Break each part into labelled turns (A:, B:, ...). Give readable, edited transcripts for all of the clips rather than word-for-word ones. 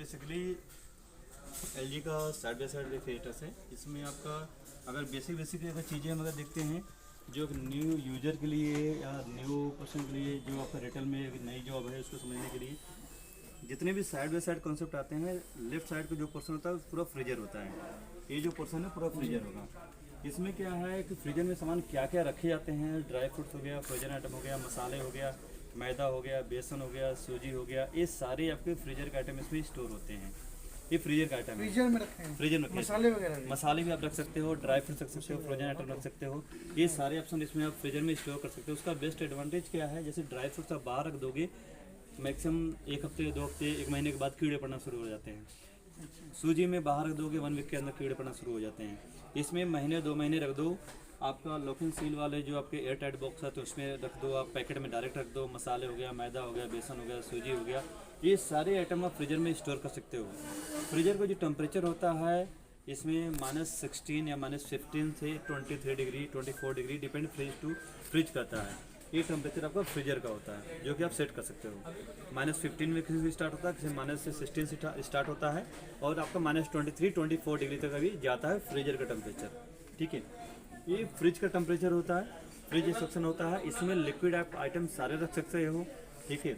A: Basically LG का side by side refrigerators है। इसमें आपका अगर बेसिक अगर चीज़ें हम अगर देखते हैं जो न्यू यूजर के लिए या न्यू पर्सन के लिए जो आपका रिटेल में एक नई जॉब है उसको समझने के लिए जितने भी साइड बाई साइड कॉन्सेप्ट आते हैं, लेफ्ट साइड का जो पोर्शन होता है पूरा फ्रीजर होता है। ये जो पोर्शन है पूरा फ्रीजर होगा। इसमें क्या है कि फ्रीजर में सामान क्या क्या रखे जाते हैं, ड्राई फ्रूट्स हो गया, फ्रोजन आइटम हो गया, मसाले हो गया, मैदा हो गया, बेसन हो गया, सूजी हो गया, ये सारे आपके फ्रीजर के आइटम इसमें स्टोर होते हैं। ये फ्रीजर का आइटम है,
B: फ्रीजर में रखे हैं।
A: फ्रीजर में
B: मसाले वगैरह
A: मसाले भी आप रख सकते हो, ड्राई फ्रूट्स रख सकते हो, फ्रोजन आइटम रख सकते हो। ये सारे ऑप्शन इसमें आप फ्रीजर में स्टोर कर सकते हो। उसका बेस्ट एडवांटेज क्या है, जैसे ड्राई फ्रूट्स आप बाहर रख दोगे मैक्सिमम एक हफ्ते, 2 हफ्ते, 1 महीने के बाद कीड़े पड़ना शुरू हो जाते हैं। सूजी में बाहर रख दोगे 1 वीक के अंदर कीड़े पड़ना शुरू हो जाते हैं। इसमें महीने 2 महीने रख दो। आपका लॉकिंग सील वाले जो आपके एयर टाइट बॉक्स है तो उसमें रख दो, आप पैकेट में डायरेक्ट रख दो। मसाले हो गया, मैदा हो गया, बेसन हो गया, सूजी हो गया, ये सारे आइटम आप फ्रीजर में स्टोर कर सकते हो। फ्रीजर का जो टेम्परेचर होता है इसमें -16 या -15 से 23 degree 24 degree depend fridge to fridge करता है। ये टेम्परेचर आपका फ्रीजर का होता है जो कि आप सेट कर सकते हो। -15 में किसी स्टार्ट होता है, किसी -16 से स्टार्ट होता है और आपका -23 24 डिग्री तक अभी जाता है फ्रीजर का टेम्परेचर। ठीक है, ये फ्रिज का टेम्परेचर होता है, फ्रिज सेक्शन होता है। इसमें लिक्विड आप आइटम सारे रख सकते हो। ठीक है,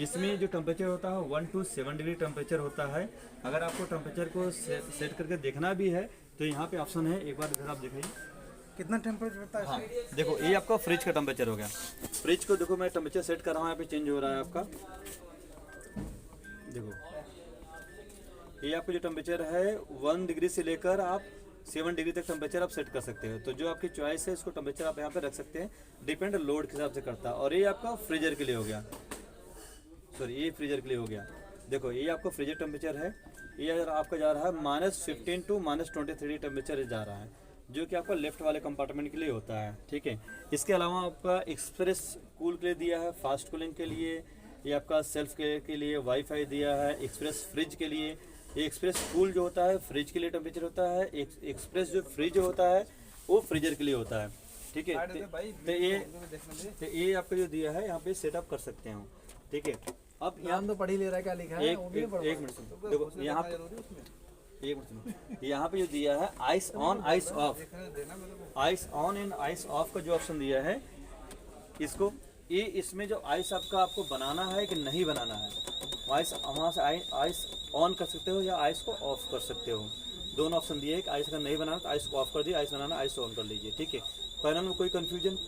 A: इसमें जो टेम्परेचर होता है 1 to 7 डिग्री टेम्परेचर होता है। अगर आपको टेम्परेचर को सेट करके देखना भी है तो यहाँ पे ऑप्शन है, एक बार इधर आप देखिए
B: कितना टेम्परेचर होता है।
A: हाँ देखो, ये आपका फ्रिज का टेम्परेचर हो गया। फ्रिज को देखो मैं टेम्परेचर सेट कर रहा हूँ, यहाँ पे चेंज हो रहा है आपका। देखो ये आपका जो टेम्परेचर है 1 डिग्री से लेकर आप 7 डिग्री तक टेम्परेचर आप सेट कर सकते हो। तो जो आपकी चॉइस है इसको टेम्परेचर आप यहाँ पे रख सकते हैं, डिपेंड लोड के हिसाब से करता है। और ये आपका फ्रीजर के लिए हो गया, सॉरी ये फ्रीजर के लिए हो गया। देखो ये आपका फ्रीजर टेम्परेचर है, ये अगर आपका जा रहा है -15 to -23 टेम्परेचर जा रहा है जो कि आपका लेफ्ट वाले कंपार्टमेंट के लिए होता है। ठीक है, इसके अलावा आपका एक्सप्रेस कूल के लिए दिया है, फास्ट कूलिंग के लिए, ये आपका सेल्फ के लिए वाईफाई दिया है, एक्सप्रेस फ्रिज के लिए। ये एक्सप्रेस कूल जो होता है फ्रिज के लिए टेम्परेचर होता है, एक्सप्रेस जो फ्रिज होता है वो फ्रीजर के लिए होता है। ठीक है, तो ये आपका जो दिया है यहाँ पे सेटअप कर सकते हो। ठीक है, अब
B: यहाँ तो पढ़ ही ले रहा है क्या लिखा है।
A: एक मिनट सुनो, देखो यहाँ पे एक मिनट सुनो, यहाँ पे जो दिया है ice on ice of, ice on and ice of का जो ऑप्शन दिया है इसको, ये इसमें जो आइस आपको बनाना है कि नहीं बनाना है, आइस वहाँ से आइस ऑन कर सकते हो या आइस को ऑफ कर सकते हो। दोनों ऑप्शन दिए, एक आइस का नहीं बनाना तो आइस को ऑफ कर दिए, आइस बनाना आइस ऑन कर लीजिए। ठीक है, पैनल में कोई कंफ्यूजन,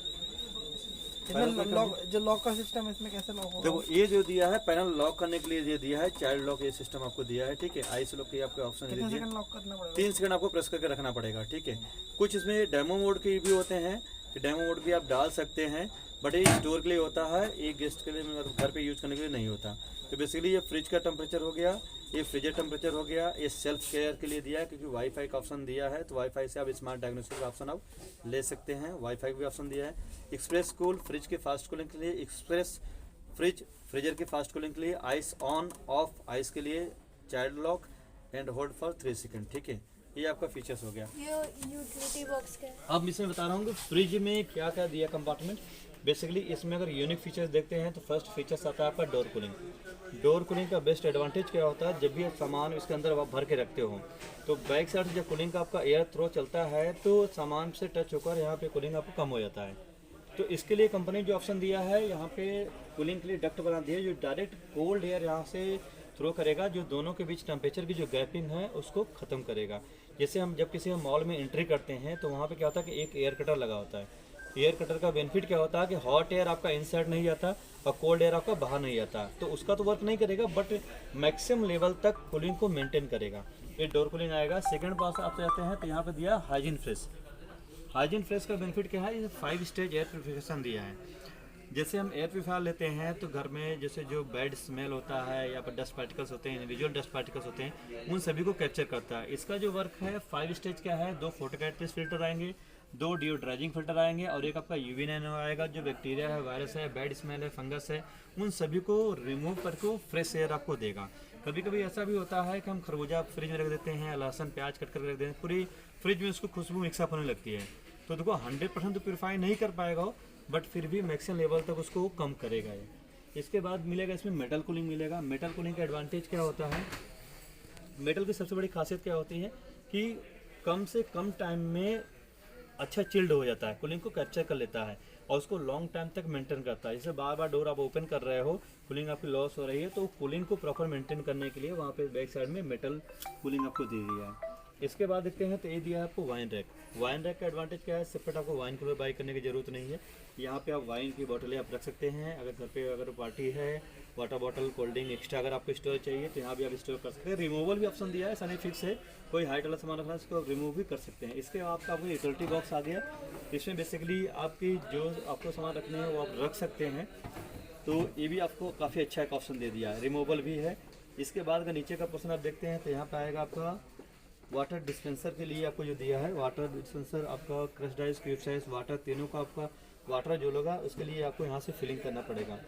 B: जो लॉक का सिस्टम है इसमें कैसे लॉक होगा?
A: देखो ये जो दिया है पैनल लॉक करने के लिए ये दिया है, चाइल्ड लॉक ये सिस्टम आपको दिया है। ठीक है, आइस लॉक के आपके ऑप्शन
B: कितने
A: दीजिए,
B: सेकंड लॉक करना पड़ेगा?
A: 3 सेकंड आपको प्रेस करके रखना पड़ेगा। ठीक है, कुछ इसमें डेमो मोड के भी होते हैं, डेमो मोड भी आप डाल सकते हैं, बट ये स्टोर के लिए होता है, एक गेस्ट के लिए मतलब घर पे यूज करने के लिए नहीं होता। तो बेसिकली ये फ्रिज का टेम्परेचर हो गया, ये फ्रीजर टेम्परेचर हो गया। ये सेल्फ केयर के लिए दिया है क्योंकि वाईफाई का ऑप्शन दिया है, तो वाईफाई से आप स्मार्ट डायग्नोस्टिक का ऑप्शन आप ले सकते हैं। वाईफाई का भी ऑप्शन दिया है। एक्सप्रेस कूल फ्रिज के फास्ट कूलिंग के लिए, एक्सप्रेस फ्रिज फ्रीजर के फास्ट कूलिंग के लिए, आइस ऑन ऑफ आइस के लिए, child lock and hold for 3 second. ठीक है, ये आपका फीचर्स हो गया।
C: ये यूटिलिटी बॉक्स का है।
A: अब इसमें बता रहा हूँ कि फ्रिज में क्या क्या दिया कंपार्टमेंट। बेसिकली इसमें अगर यूनिक फीचर्स देखते हैं तो फर्स्ट फीचर्स आता है आपका डोर कूलिंग। डोर कूलिंग का बेस्ट एडवांटेज क्या होता है, जब भी आप सामान इसके अंदर आप भर के रखते हो तो बैक साइड से जब कूलिंग का आपका एयर थ्रो चलता है तो सामान से टच होकर यहाँ पे कूलिंग आपको कम हो जाता है। तो इसके लिए कंपनी जो ऑप्शन दिया है यहाँ पे कूलिंग के लिए डक्ट बना दिया है जो डायरेक्ट कोल्ड एयर यहाँ से थ्रो करेगा, जो दोनों के बीच टेम्परेचर की जो गैपिंग है उसको ख़त्म करेगा। जैसे हम जब किसी मॉल में एंट्री करते हैं तो वहाँ पे क्या होता है कि एक एयर कटर लगा होता है। एयर कटर का बेनिफिट क्या होता है कि हॉट एयर आपका इनसाइड नहीं जाता और कोल्ड एयर आपका बाहर नहीं जाता, तो उसका तो वर्क नहीं करेगा बट मैक्सिमम लेवल तक कूलिंग को मेंटेन करेगा। ये डोर कूलिंग आएगा। सेकंड पास आप जाते हैं तो यहाँ पे दिया हाइजीन फ्रेश। हाइजीन फ्रेश का बेनिफिट क्या है, ये 5 स्टेज एयर प्यूरिफिकेशन दिया है। जैसे हम एयर प्यूरिफायर लेते हैं तो घर में जैसे जो बैड स्मेल होता है या फिर डस्ट पार्टिकल्स होते हैं, इंडिविजुअल डस्ट पार्टिकल्स होते हैं, उन सभी को कैप्चर करता है। इसका जो वर्क है 5 स्टेज क्या है, 2 फोटोकैटलिस्ट फिल्टर आएंगे, 2 डिओड्राइजिंग फिल्टर आएंगे और एक आपका यूवी नैनो आएगा। जो बैक्टीरिया है, वायरस है, बैड स्मेल है, फंगस है, उन सभी को रिमूव करके फ्रेश एयर आपको देगा। कभी कभी ऐसा भी होता है कि हम खरबूजा फ्रिज में रख देते हैं, लहसुन प्याज कट कर रख देते हैं, पूरी फ्रिज में उसको खुशबू मिक्सअप होने लगती है। तो देखो 100% तो प्योरीफाई नहीं कर पाएगा बट फिर भी मैक्सिमम लेवल तक उसको कम करेगा ये। इसके बाद मिलेगा इसमें मेटल कूलिंग मिलेगा। मेटल कूलिंग का एडवांटेज क्या होता है, मेटल की सबसे बड़ी खासियत क्या होती है कि कम से कम टाइम में अच्छा चिल्ड हो जाता है, कूलिंग को कैप्चर कर लेता है और उसको लॉन्ग टाइम तक मेंटेन करता है। जैसे बार बार डोर आप ओपन कर रहे हो, कूलिंग आपकी लॉस हो रही है, तो कूलिंग को प्रॉपर मेंटेन करने के लिए वहाँ पे बैक साइड में मेटल कूलिंग आपको दे दिया है। इसके बाद देखते हैं तो ये दिया है आपको वाइन रैक। वाइन रैक का एडवांटेज क्या है, सेपरेट आपको वाइन कूलर बाई करने की ज़रूरत नहीं है। यहाँ पे आप वाइन की बोतलें आप रख सकते हैं, अगर घर पे अगर पार्टी है, water bottle, cold drink extra अगर आपको स्टोरेज चाहिए तो यहाँ भी आप स्टोर कर सकते हैं। रिमूवल भी ऑप्शन दिया है, सनी फिक्स है, कोई हाइट वाला सामान रखना है इसको रिमूव भी कर सकते हैं। इसके आपका आपको यूटिलिटी बॉक्स आ गया, इसमें बेसिकली आपकी जो आपको सामान रखने हैं वो आप रख सकते हैं, तो ये भी आपको काफ़ी अच्छा एक ऑप्शन दे दिया है, रिमूवल भी है। इसके बाद अगर नीचे का पोर्शन आप देखते हैं तो यहाँ पर आएगा आपका वाटर डिस्पेंसर के लिए आपको जो दिया है, वाटर डिस्पेंसर आपका crush dice, cube size, water तीनों का आपका वाटर जो होगा उसके लिए आपको यहाँ से फिलिंग करना पड़ेगा।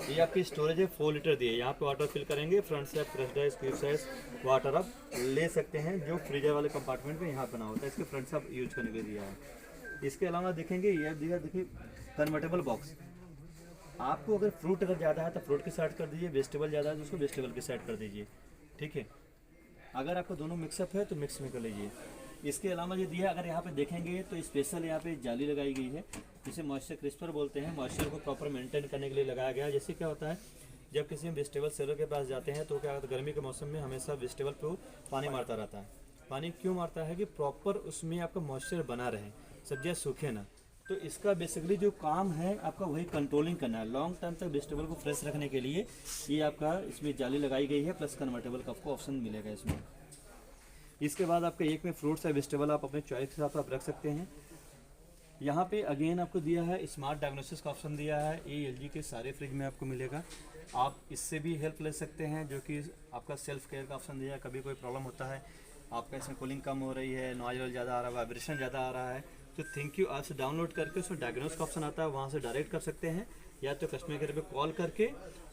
A: ये आपकी स्टोरेज है, 4 लीटर दी है, यहाँ पे वाटर फिल करेंगे, फ्रंट से आप crush dice, cube size water आप ले सकते हैं, जो फ्रीजर वाले कंपार्टमेंट में यहाँ बना होता है, इसके फ्रंट से आप यूज करने के लिए दिया है। इसके अलावा देखेंगे ये दिया, देखिए कन्वर्टेबल बॉक्स। आपको अगर फ्रूट अगर ज़्यादा है तो फ्रूट की साइड कर दीजिए, वेजिटेबल ज़्यादा है तो उसको वेजिटेबल की साइड कर दीजिए, ठीक है। अगर आपको दोनों मिक्सअप है तो मिक्स में कर लीजिए। इसके अलावा ये दिया, अगर यहाँ पे देखेंगे तो स्पेशल यहाँ पे जाली लगाई गई है, जिसे मॉइस्चर क्रिस्पर बोलते हैं, मॉइस्चर को प्रॉपर मेंटेन करने के लिए लगाया गया है। जैसे क्या होता है, जब किसी हम वेजिटेबल सेलर के पास जाते हैं तो क्या होता है, गर्मी के मौसम में हमेशा वेजिटेबल पे पानी मारता रहता है। पानी क्यों मारता है कि प्रॉपर उसमें आपका मॉइस्चर बना रहे, सब्जियाँ सूखे ना। तो इसका बेसिकली जो काम है आपका वही कंट्रोलिंग करना है, लॉन्ग टाइम तक वेजिटेबल को फ्रेश रखने के लिए ये आपका इसमें जाली लगाई गई है, प्लस कन्वर्टेबल का आपको ऑप्शन मिलेगा इसमें। इसके बाद आपके एक में फ्रूट्स या वेजिटेबल आप अपने चॉइस के हिसाब आप रख सकते हैं। यहाँ पे अगेन आपको दिया है स्मार्ट डायग्नोसिस का ऑप्शन दिया है, ये LG के सारे फ्रिज में आपको मिलेगा। आप इससे भी हेल्प ले सकते हैं, जो कि आपका सेल्फ केयर का ऑप्शन दिया है। कभी कोई प्रॉब्लम होता है, आपका इसमें कूलिंग कम हो रही है, नॉइज ज़्यादा आ रहा है, वाइब्रेशन ज़्यादा आ रहा है, तो थैंक यू ऐप से डाउनलोड करके उसमें डायग्नोस का ऑप्शन आता है, वहाँ से डायरेक्ट कर सकते हैं, या तो कस्टमर केयर पे कॉल करके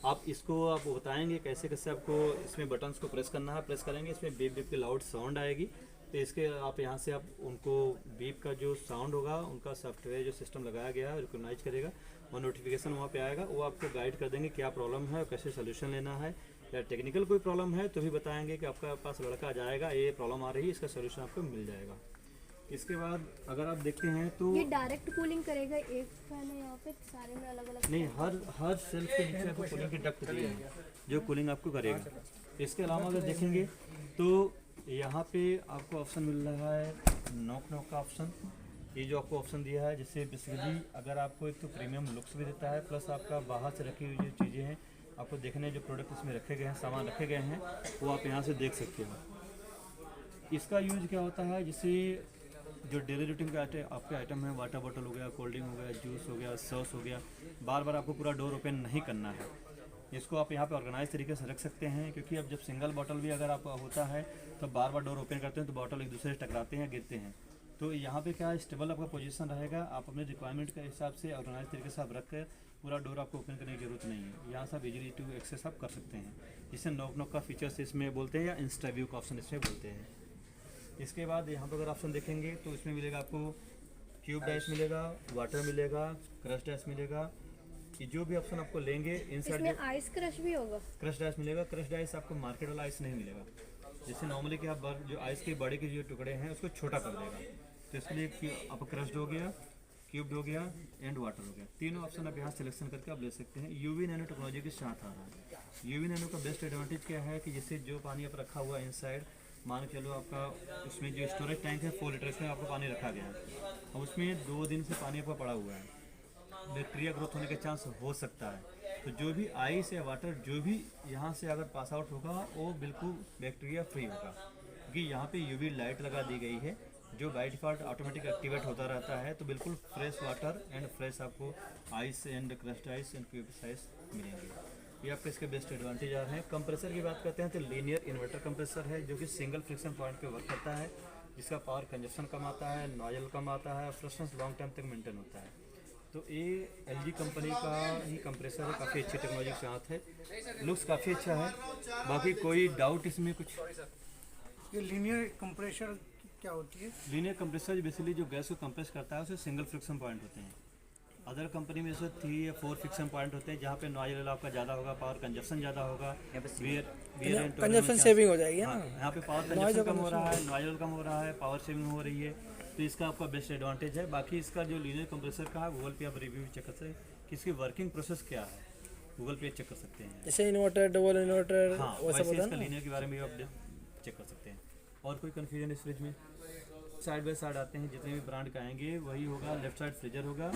A: आप इसको आप बताएंगे कैसे कैसे आपको इसमें बटन्स को प्रेस करना है, प्रेस करेंगे, इसमें बीप बीप की लाउड साउंड आएगी, तो इसके आप यहाँ से आप उनको बीप का जो साउंड होगा, उनका सॉफ्टवेयर जो सिस्टम लगाया गया है रिकॉग्नाइज करेगा और नोटिफिकेशन वहाँ पे आएगा, वो आपको गाइड कर देंगे क्या प्रॉब्लम है और कैसे सोल्यूशन लेना है, या टेक्निकल कोई प्रॉब्लम है तो भी बताएंगे कि आपका पास लड़का जाएगा, ये प्रॉब्लम आ रही है, इसका सोल्यूशन आपको मिल जाएगा। इसके बाद अगर आप देखते हैं तो
C: ये डायरेक्ट कूलिंग करेगा, एक फैन है यहाँ पे, सारे में अलग अलग
A: नहीं, हर सेल्फ के नीचे आपको कूलिंग की डक्ट दी है जो कूलिंग आपको करेगा। इसके अलावा अगर देखेंगे तो यहाँ पे आपको ऑप्शन मिल रहा है नॉक का ऑप्शन, ये जो आपको ऑप्शन दिया है, जिससे बेसिकली अगर आपको एक तो प्रीमियम लुक्स भी देता है, प्लस आपका बाहर से रखी हुई जो चीज़ें हैं आपको देखने, जो प्रोडक्ट इसमें रखे गए हैं, सामान रखे गए हैं, वो आप यहाँ से देख सकते हो। इसका यूज क्या होता है, जैसे जो डेली रूटीन के आपके आइटम है, वाटर बॉटल हो गया, कोल्ड ड्रिंक हो गया, जूस हो गया, सॉस हो गया, बार बार आपको पूरा डोर ओपन नहीं करना है, इसको आप यहाँ पे ऑर्गेनाइज तरीके से रख सकते हैं। क्योंकि अब जब सिंगल बॉटल भी अगर आप होता है तो बार बार डोर ओपन करते हैं तो बॉटल एक दूसरे से टकराते हैं, गिरते हैं, तो यहाँ पे क्या स्टेबल आपका पोजीशन रहेगा, आप अपने रिक्वायरमेंट के हिसाब से ऑर्गेनाइज तरीके से आप रख कर पूरा डोर आपको ओपन करने की जरूरत नहीं है, यहाँ से आप इजीली टू एक्सेस आप कर सकते हैं। इसे नॉक का फीचर्स इसमें बोलते हैं, या इंस्टा व्यू का ऑप्शन इसमें बोलते हैं। इसके बाद यहाँ पर अगर ऑप्शन देखेंगे तो इसमें मिलेगा आपको क्यूब डाइस मिलेगा, वाटर मिलेगा, क्रश डाइस मिलेगा, कि जो भी ऑप्शन आपको लेंगे इनसाइड
C: इसमें आइस क्रश भी होगा,
A: क्रश डाइस मिलेगा। क्रश डाइस आपको मार्केट वाला आइस नहीं मिलेगा, जैसे नॉर्मली कि आप जो आइस के बड़े के जो टुकड़े हैं उसको छोटा कर देगा, तो इसके लिए आपको क्रश्ड हो गया, क्यूब्ड हो गया एंड वाटर हो गया, तीनों ऑप्शन आप यहाँ सिलेक्शन करके आप ले सकते हैं। यूवी नैनो टेक्नोलॉजी के साथ आ रहा है। यूवी नैनो का बेस्ट एडवांटेज क्या है कि जैसे जो पानी आप रखा हुआ है इनसाइड, मान के चलो आपका उसमें जो स्टोरेज टैंक है 4 लीटर, इसमें आपको पानी रखा गया है और उसमें 2 दिन से पानी आपका पड़ा हुआ है, बैक्टीरिया ग्रोथ होने का चांस हो सकता है, तो जो भी आइस या वाटर जो भी यहाँ से अगर पास आउट होगा वो बिल्कुल बैक्टीरिया फ्री होगा, क्योंकि यहाँ पे यूवी लाइट लगा दी गई है जो बाय डिफॉल्ट ऑटोमेटिक एक्टिवेट होता रहता है, तो बिल्कुल फ्रेश वाटर एंड फ्रेश आपको ice and crushed ice and cube ice मिलेंगे। ये आपके इसके बेस्ट एडवांटेज आ रहे हैं। कंप्रेसर की बात करते हैं तो लीनियर इन्वर्टर कंप्रेसर है, जो कि सिंगल फ्रिक्शन पॉइंट पे वर्क करता है, जिसका पावर कंजप्शन कम आता है, नॉइल कम आता है, फ्रेशनेस लॉन्ग टाइम तक मेंटेन होता है। तो ये LG कंपनी का ही कंप्रेसर है, काफ़ी अच्छी टेक्नोलॉजी के साथ है, लुक्स काफ़ी अच्छा है, बाकी कोई डाउट इसमें कुछ।
B: ये लीनियर कंप्रेसर क्या होती है?
A: लीनियर कंप्रेसर बेसिकली जो गैस को कंप्रेस करता है उसे सिंगल फ्रिक्शन पॉइंट होते हैं, अदर कंपनी में से 3 या 4 फिक्सन पॉइंट होते हैं जहाँ पे नॉइजल आपका ज़्यादा होगा, पावर कंजप्शन ज़्यादा होगा,
D: कंजप्शन सेविंग हो जाएगी ना।
A: यहाँ पे पावर कंजप्शन कम हो रहा है, नॉइजल कम हो रहा है, पावर सेविंग हो रही है, तो इसका आपका बेस्ट एडवांटेज है। बाकी इसका जो लीनियर कंप्रेसर का है गूगल पे आप रिव्यू चेक कर सकते हैं कि इसकी वर्किंग प्रोसेस क्या है, गूगल पे चेक कर सकते हैं।
D: जैसे इन्वर्टर, डबल इन्वर्टर,
A: हाँ,
D: वो सब
A: वैसे
D: होता
A: इसका
D: है ना।
A: लीनियर के बारे में भी आप चेक कर सकते हैं। और कोई कन्फ्यूजन इस फ्रिज में? साइड बाय साइड आते हैं, जितने भी ब्रांड का आएंगे वही होगा। लेफ्ट साइड फ्रीजर होगा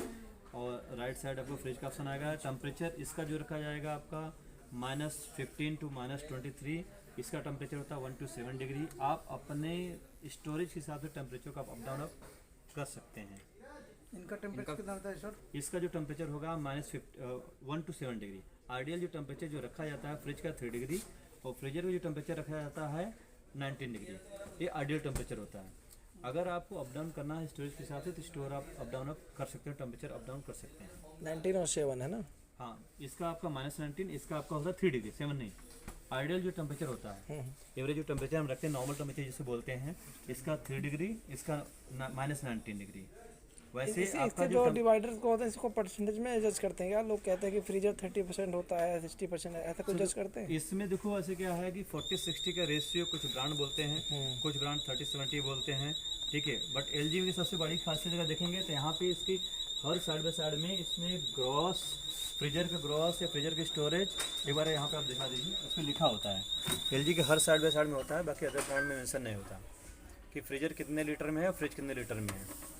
A: और राइट साइड आपको फ्रिज का ऑप्शन आएगा। टेम्परेचर इसका जो रखा जाएगा आपका -15 to -23, इसका टेम्परेचर होता है 1 to 7 डिग्री। आप अपने स्टोरेज के हिसाब से टेम्परेचर को आप अप डाउन कर सकते हैं।
B: इनका टेम्परेचर कितना होता है सर?
A: इसका जो टेम्परेचर होगा -1 to 7 डिग्री। आइडियल जो टेम्परेचर जो रखा जाता है फ्रिज का 3 डिग्री और फ्रीजर का जो टेम्परेचर रखा जाता है 19 डिग्री। ये आइडियल टेम्परेचर होता है। अगर आपको अप डाउन करना है स्टोरेज के हिसाब से तो स्टोर आप अप डाउन कर सकते हैं, टेम्परेचर अप डाउन कर सकते हैं।
D: 19 और 7 है ना।
A: हाँ, इसका आपका -19, इसका आपका होता है 3 डिग्री, 7 नहीं। आइडियल जो टेम्परेचर होता है, एवरेज जो टेम्परेचर हम रखते हैं, नॉर्मल टेम्परेचर जिसे बोलते हैं, इसका 3 डिग्री, इसका -19 डिग्री। वैसे आपका
D: इसके जो डिवाइडर को होता है इसको परसेंटेज में जज करते हैं क्या? लोग कहते हैं कि फ्रीजर 30% होता है, 60% ऐसा कुछ जज करते हैं।
A: इसमें देखो ऐसे क्या है कि 40-60 का रेशियो कुछ ब्रांड बोलते हैं, कुछ ब्रांड 30-70 बोलते हैं, ठीक है। बट एलजी की सबसे बड़ी खासियत अगर देखेंगे तो यहाँ पे इसकी हर साइड बाय साइड में इसमें ग्रॉस, फ्रीजर का ग्रॉस या फ्रीजर की स्टोरेज, एक बार यहाँ पे आप दिखा दीजिए, उसमें लिखा होता है। एलजी के हर साइड बाय साइड में होता है, बाकी अदर ब्रांड में मेंशन नहीं होता कि फ्रीजर कितने लीटर में है और फ्रिज कितने लीटर में है।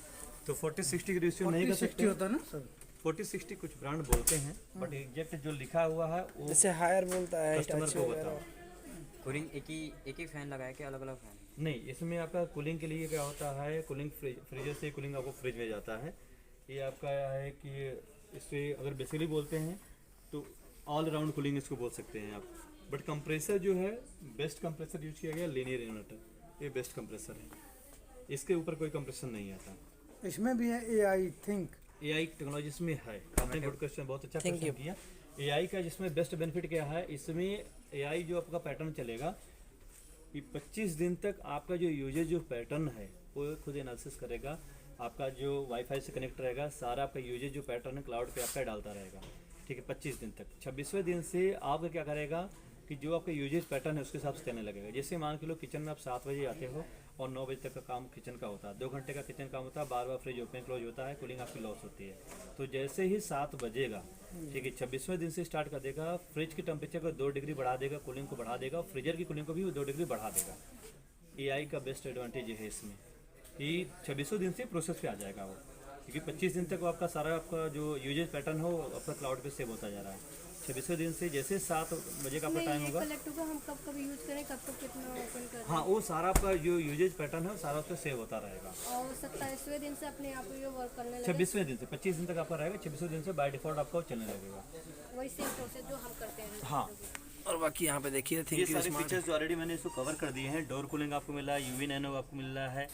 A: तो 40-60 की रेशियो नहीं कर सकते
B: होता है ना सर?
A: 40-60 कुछ ब्रांड बोलते हैं, बट एग्जैक्ट जो लिखा हुआ है वो
D: जैसे हायर बोलता है,
A: कस्टमर
D: हिटाची
A: को
D: वगैरह।
A: बताओ।
E: कूलिंग एक ही फैन लगाया कि अलग अलग फैन?
A: नहीं, इसमें आपका कूलिंग के लिए क्या होता है, कूलिंग फ्रीजर से कूलिंग आपको फ्रिज में जाता है। ये आपका है कि इससे अगर बेसिकली बोलते हैं तो ऑल राउंड कूलिंग इसको बोल सकते हैं आप। बट कंप्रेसर जो है, बेस्ट कंप्रेसर यूज किया गया लीनियर इन्वर्टर, ये बेस्ट कंप्रेसर है, इसके ऊपर कोई कंप्रेसर नहीं आता।
B: इसमें भी है AI थिंक।
A: AI टेक्नोलॉजी इसमें है। आपने गुड क्वेश्चन, बहुत अच्छा क्वेश्चन किया। AI का जिसमें बेस्ट बेनिफिट क्या है, इसमें AI जो आपका पैटर्न चलेगा कि 25 दिन तक आपका जो यूजेज जो पैटर्न है वो खुद एनालिसिस करेगा। आपका जो वाईफाई से कनेक्ट रहेगा, सारा आपका यूजेज जो पैटर्न है क्लाउड पे आपका डालता रहेगा, ठीक है, 25 दिन तक। 26वें दिन से आपका क्या करेगा कि जो आपका यूजेज पैटर्न है उसके हिसाब से करने लगेगा। जैसे मान के लो किचन में आप 7 बजे आते हो और 9 बजे तक का काम किचन का होता है, 2 घंटे का किचन काम होता है, बार बार फ्रिज ओपन क्लोज होता है, कूलिंग आपकी लॉस होती है। तो जैसे ही 7 बजेगा, ठीक है, 26वें दिन से स्टार्ट कर देगा, फ्रिज की टेम्परेचर को 2 डिग्री बढ़ा देगा, कूलिंग को बढ़ा देगा, और फ्रीजर की कूलिंग को भी 2 डिग्री बढ़ा देगा। AI का बेस्ट एडवांटेज है इसमें कि 26वें दिन से प्रोसेस पे आ जाएगा वो, क्योंकि 25 दिन तक वो आपका सारा आपका जो यूजेज पैटर्न हो आपका क्लाउड पे सेव होता जा रहा है। 26वें दिन से जैसे 7 बजे का आपका टाइम होगा,
C: कलेक्ट होगा, हम कब कब यूज करें, कब कब कितना ओपन करें।
A: हाँ, वो सारा आपका जो यूजेज पैटर्न है वो सारा उस पर सेव होता रहेगा।
C: और 27वें दिन से अपने आप ये वर्क करने लगे।
A: 26वें दिन से 25 दिन तक आपका रहेगा, 26वें दिन से बाय डिफॉल्ट आपका चलने लगेगा।
C: वही सेम प्रोसेस जो हम करते हैं।
A: हाँ,
D: और बाकी यहाँ पे देखिए
A: ये
D: थिंक
A: सारे फीचर्स जो ऑलरेडी मैंने इसको कवर कर दिए हैं। डोर कूलिंग आपको मिला है, UV नैनो आपको मिल रहा है,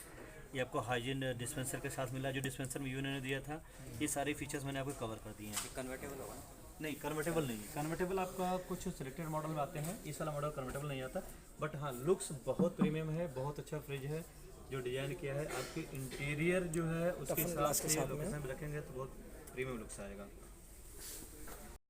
A: ये आपको हाइजीन डिस्पेंसर के साथ मिला है, जो डिस्पेंसर में UV नैनो दिया था। ये सारे फीचर्स मैंने आपको कवर कर दिए हैं।
E: कन्वर्टेबल होगा ना?
A: नहीं, कन्वर्टेबल नहीं है। कन्वर्टेबल आपका कुछ सिलेक्टेड मॉडल में आते हैं, इस वाला मॉडल कन्वर्टेबल नहीं आता। बट हाँ, लुक्स बहुत प्रीमियम है, बहुत अच्छा फ्रिज है जो डिजाइन किया है। आपके इंटीरियर जो है उसके हिसाब से लोकेशन में रखेंगे तो बहुत प्रीमियम लुक्स आएगा।